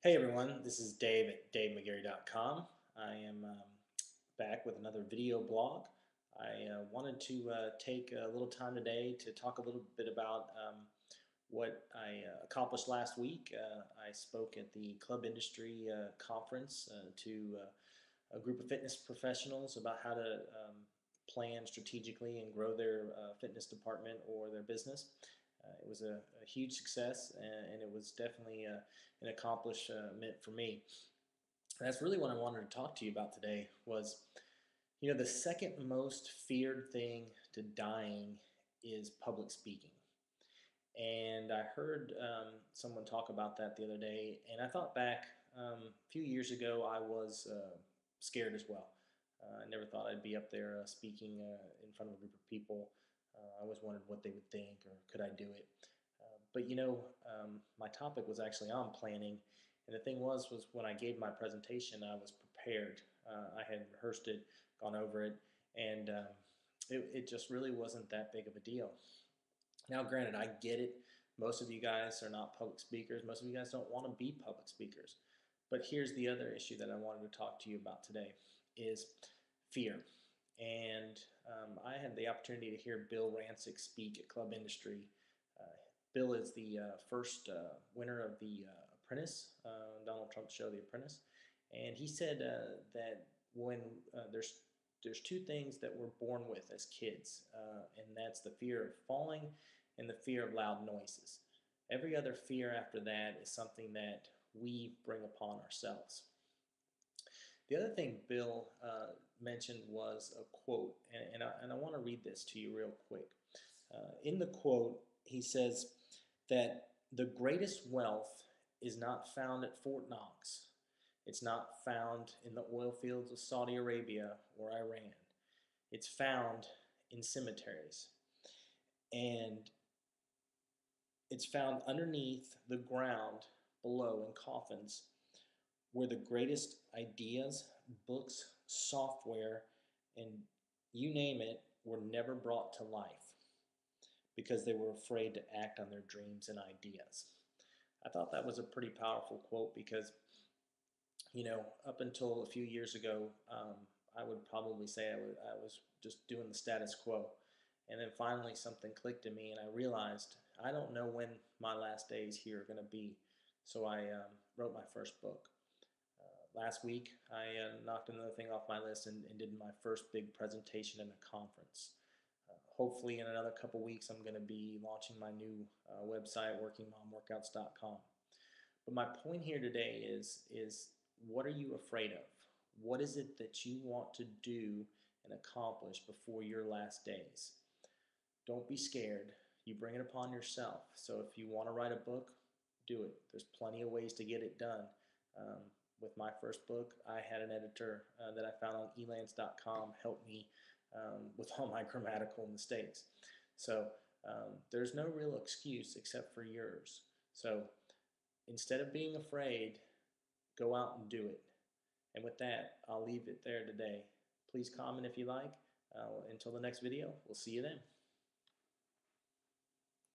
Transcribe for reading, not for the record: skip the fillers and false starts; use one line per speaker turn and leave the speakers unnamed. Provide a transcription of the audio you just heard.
Hey everyone, this is Dave at DaveMcGarry.com. I am back with another video blog. I wanted to take a little time today to talk a little bit about what I accomplished last week. I spoke at the Club Industry Conference to a group of fitness professionals about how to plan strategically and grow their fitness department or their business. It was a huge success, and it was definitely an accomplishment for me. And that's really what I wanted to talk to you about today was, the second most feared thing to dying is public speaking. And I heard someone talk about that the other day, and I thought back a few years ago, I was scared as well. I never thought I'd be up there speaking in front of a group of people. I always wondered what they would think or could I do it. But my topic was actually on planning, and the thing was when I gave my presentation, I was prepared. I had rehearsed it, gone over it, and it just really wasn't that big of a deal. Now, granted, I get it. Most of you guys are not public speakers. Most of you guys don't want to be public speakers. But here's the other issue that I wanted to talk to you about today is fear. And I had the opportunity to hear Bill Rancic speak at Club Industry. Bill is the first winner of the Apprentice, Donald Trump's show, The Apprentice, and he said that when there's two things that we're born with as kids, and that's the fear of falling and the fear of loud noises. Every other fear after that is something that we bring upon ourselves. The other thing Bill mentioned was a quote, and I want to read this to you real quick. In the quote, he says that the greatest wealth is not found at Fort Knox. It's not found in the oil fields of Saudi Arabia or Iran. It's found in cemeteries. And it's found underneath the ground below in coffins where the greatest ideas, books, software, and you name it, were never brought to life because they were afraid to act on their dreams and ideas. I thought that was a pretty powerful quote because, up until a few years ago, I would probably say I was just doing the status quo. And then finally something clicked in me and I realized I don't know when my last days here are going to be. So I wrote my first book. Last week, I knocked another thing off my list and did my first big presentation in a conference. Hopefully in another couple weeks, I'm going to be launching my new website, workingmomworkouts.com. But my point here today is what are you afraid of? What is it that you want to do and accomplish before your last days? Don't be scared. You bring it upon yourself. So if you want to write a book, do it. There's plenty of ways to get it done. With my first book, I had an editor that I found on elance.com help me with all my grammatical mistakes. So there's no real excuse except for yours. So instead of being afraid, go out and do it. And with that, I'll leave it there today. Please comment if you like. Until the next video, we'll see you then.